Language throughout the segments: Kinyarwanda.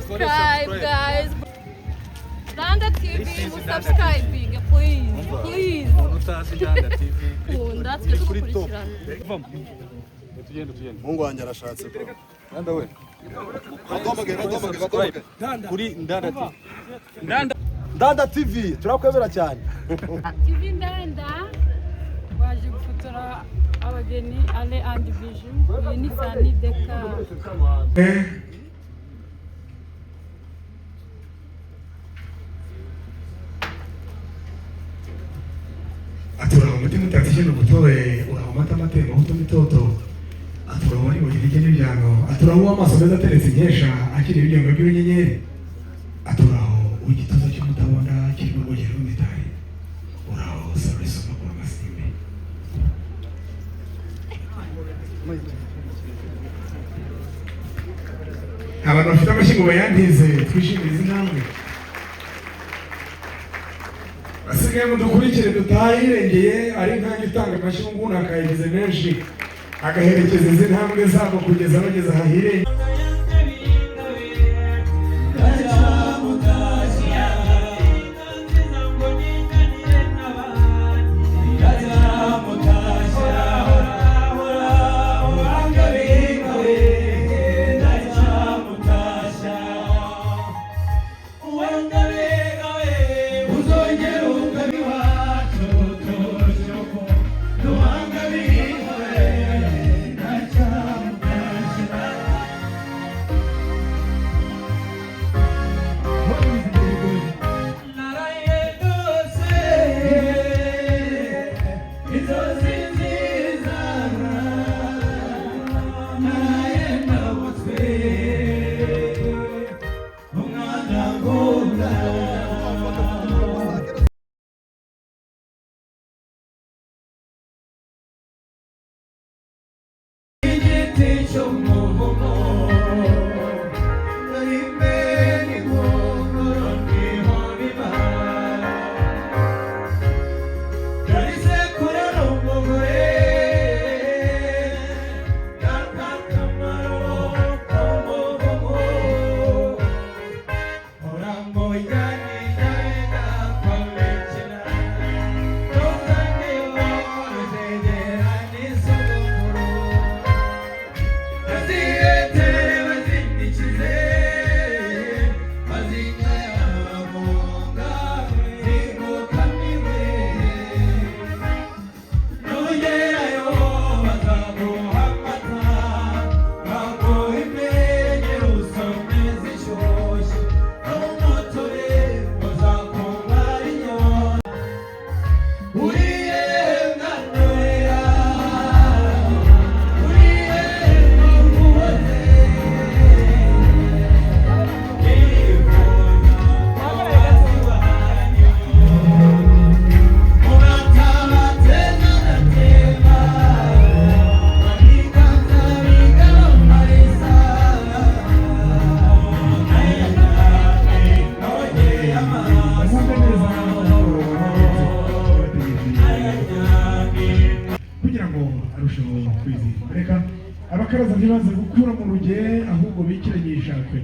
subscribe guys. Ndanda TV subscribing please. Please. Ndanda TV. Ndatwe dukurikirana. Tugende. Mungu wanjye arashatse bro. Ndanda we. Badomage. Kuri Ndanda TV. Ndanda TV turakwemera cyane. TV Ndanda waje gufotora abageni Ale and Vision. Iyi ni Sani Deka. atura umutima utatije no gutoye uramata matema uto mitoto atura wari mu gihe cy'ibyango atura uwo amaso meza ateretse nkesha akiri ibyango by'inyenyeri atura ugituza cy'umutabonda kirimo rwogero rw'mitari uraho service no kwa masime abantu bafite amashyi ngo bayandize twishimire izi ntambwe asigaye mudukurikire dutahirengeye ari nkange utanga amashyi nguna akayigize menshi agaherekeza izi ntambwe zabo kugeza bageze ahahirengeye. abakaraza ntibaze gukura mu ruge ahubwo bikiranyisha kwe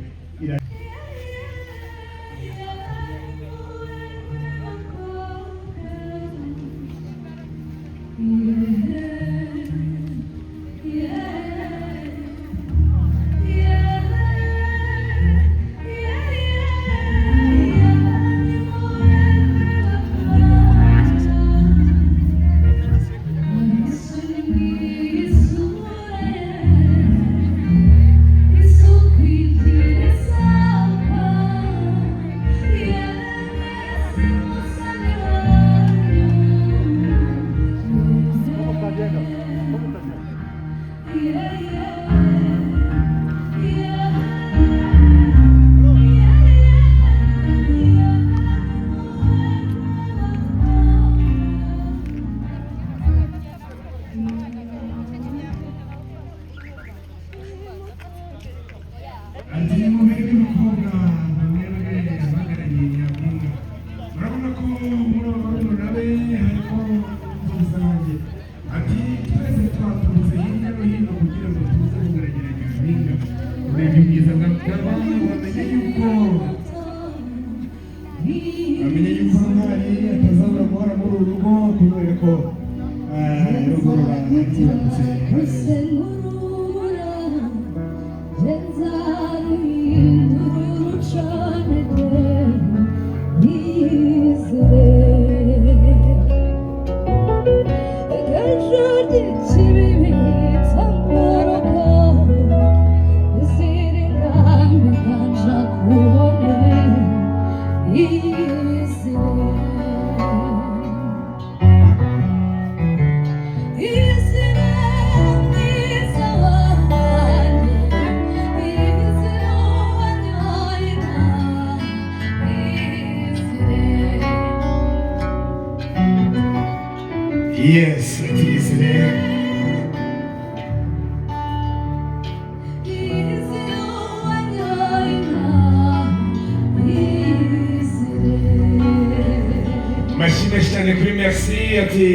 Yes, tuyizire. Mashine cyane kuri merci ati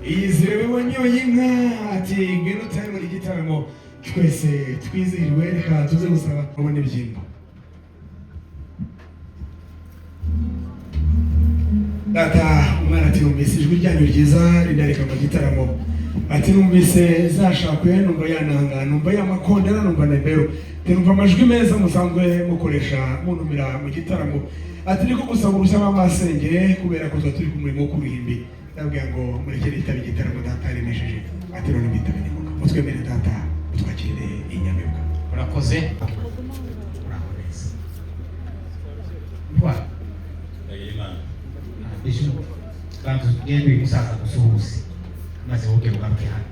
iyizire wewe nyoye inka ati ngwino utari muri gitaramo twese twizihirwe reka tuze gusaba ubone byimbo. Data umwana ati numvise ijwi ryanyu ryiza rinareka mu gitaramo ati numvise zashakwe numva yananga numva yamakondera numva nebero numva amajwi meza musanzwe mukoresha munumira mu gitaramo ati niko gusaba urushya b'amasenge kubera ko turi ku murimo wo kuruhimbi ndabwira ngo murekere itabi igitaramo data rinesheje ati none bitabe nimuka mutwemere data twakire inyamibwa urakoze urakoze What? Bishu kandi ngende umusaza gusuhuza maze woge ugaruke hano.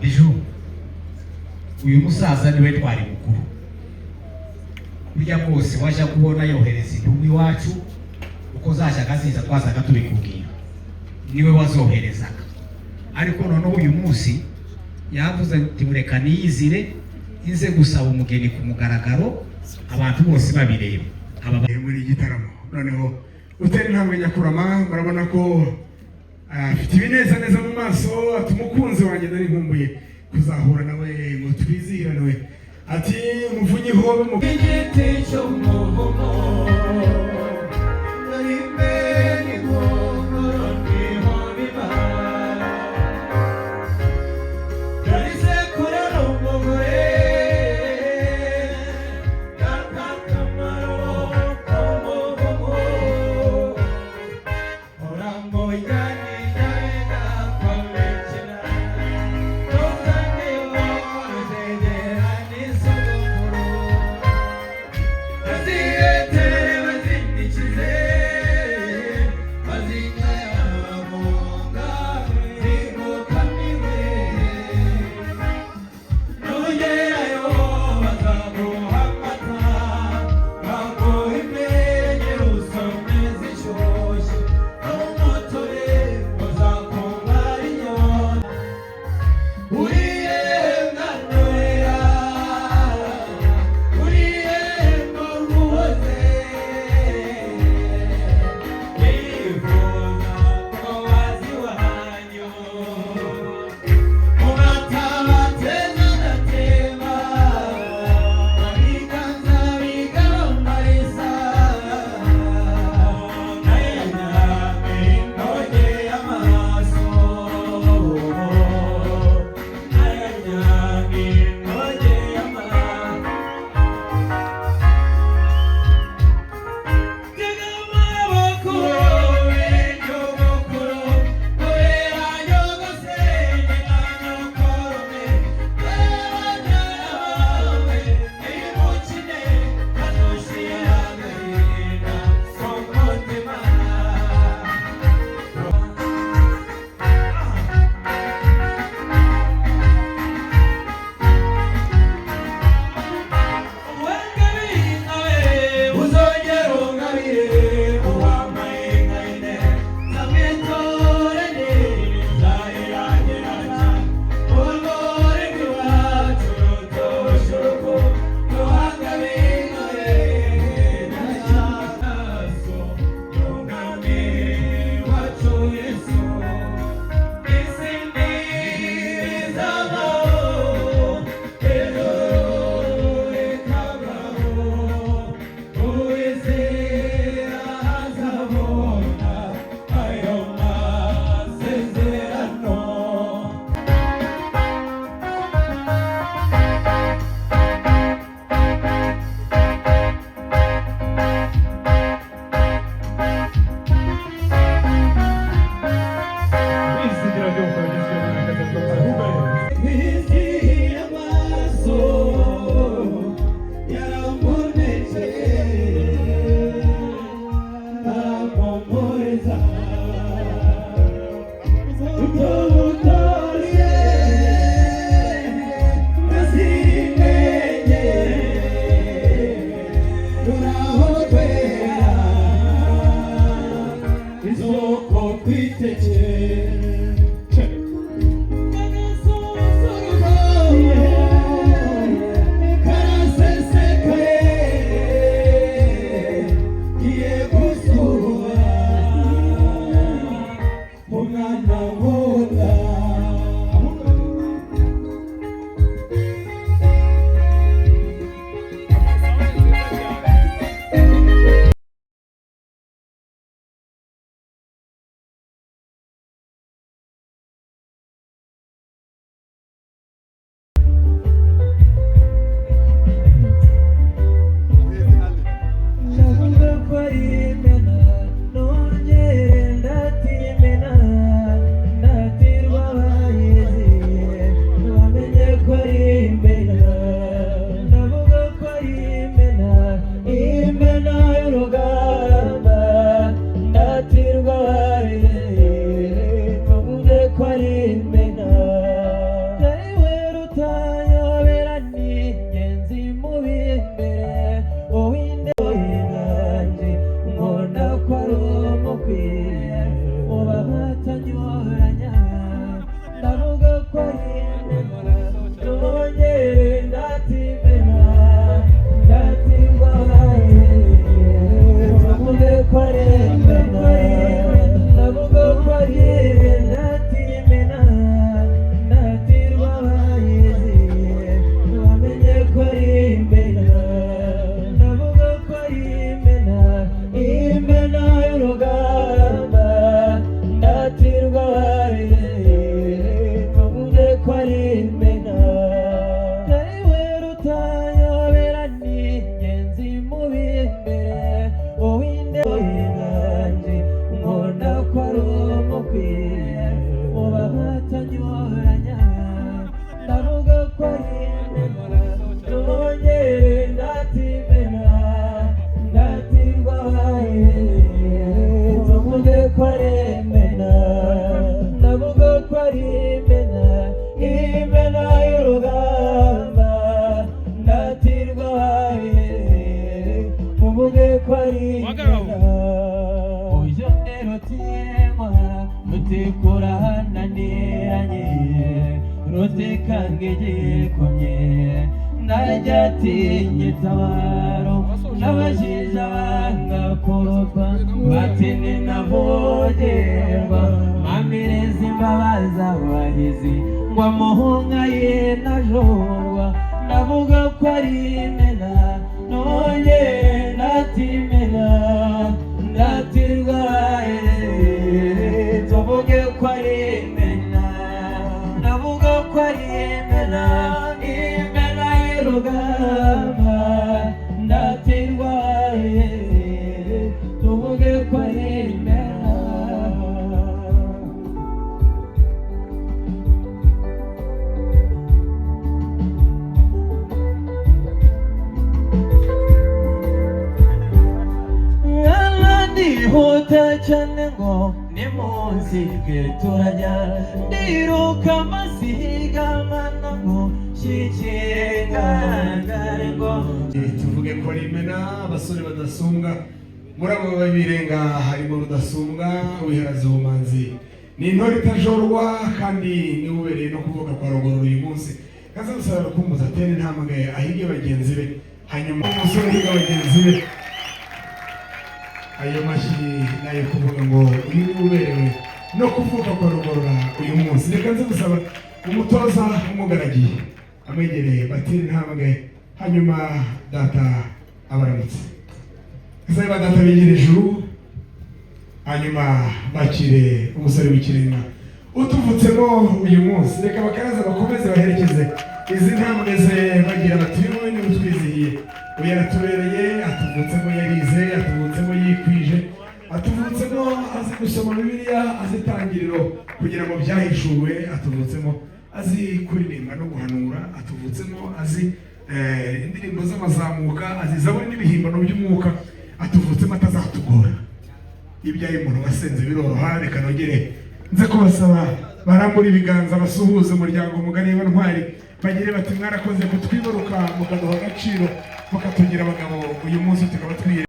Bishu uyu musaza niwe twari mukuru burya bwose waje kubona yohereza intumwa iwacu uko zashaka ziza twazaga tubikubwira niwe wazoherezaga ariko noneho uyu munsi yavuze ati mureka niyizire inze gusaba umugeni ku mugaragaro abantu bose babireba aba muri gitaramo noneho utari ntabwo nyakurama murabona ko afite ibineza neza mu maso ati umukunzi wanjye nari nkumbuye kuzahura nawe ngo twizihirane ati muvunyi hobe mu giti cyo muhomo kwarimena nongere ndatimena ndatirwaye tuvuge kwarimena ndavuga kwarimena imena y'urugamba ndatirwaye tuvuge kwarimena uyo nderotemwa mutikurananiranye rutekangegeye komye ndajatinye tabaro n'abajije abangakorwa batene navogerwa mamirezi imbabazi abahizi ngo amuhunga ye najorwa ndavuga ko ari imena nongere ndatimena ndatirwaye tuvuge ko ari imena ndavuga ko ari imena imena y'urugamba ndatirwaye tuvuge ko ari imena ndihuta cyane ngo nimunzige turajya ndiruka amasigamana ngo shikirengangare ngo tuvuge ko ari imena abasore badasumbwa muri abo babirenga harimo rudasumbwa wiharaze ubumanzi ni intore itajorwa kandi niwe ubereye no kuvuga kwa rugorora uyu munsi kaza gusaba kumbuza atene intambwe ahige bagenzi be hanyuma umusore uhiga bagenzi be ayo mashyi nayo kuvuga ngo uyu ni uberewe no kuvuka kwa rugorora uyu munsi reka nze gusaba umutoza umugaragiye amwegereye batire intambwe hanyuma data abaramutse kasaba data begere ijuru hanyuma bakire umusore w'ikirenga utuvutsemo uyu munsi reka bakaraza bakomeze baherekeze izi ntambwe ze bagira bati wowe ni utwizihiye uyu yaratubereye atuvutsemo yarize atuvutsemo yikwije atuvutsemo azi gusoma bibiliya azi itangiriro kugira ngo byahishuwe atuvutsemo azi kuririmba no guhanura atuvutsemo azi indirimbo z'amazamuka azi zaburi n'ibihimbano by'umwuka atuvutsemo atazatugora ibyaye umuntu wasenze biroroha reka nogere nze kubasaba barambura ibiganza basuhuza umuryango mugari w'intwari bagire bati mwarakoze kutwibaruka mukaduha agaciro mukatugira abagabo uyu munsi tukaba twire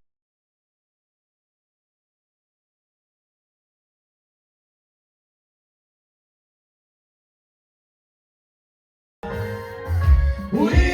uri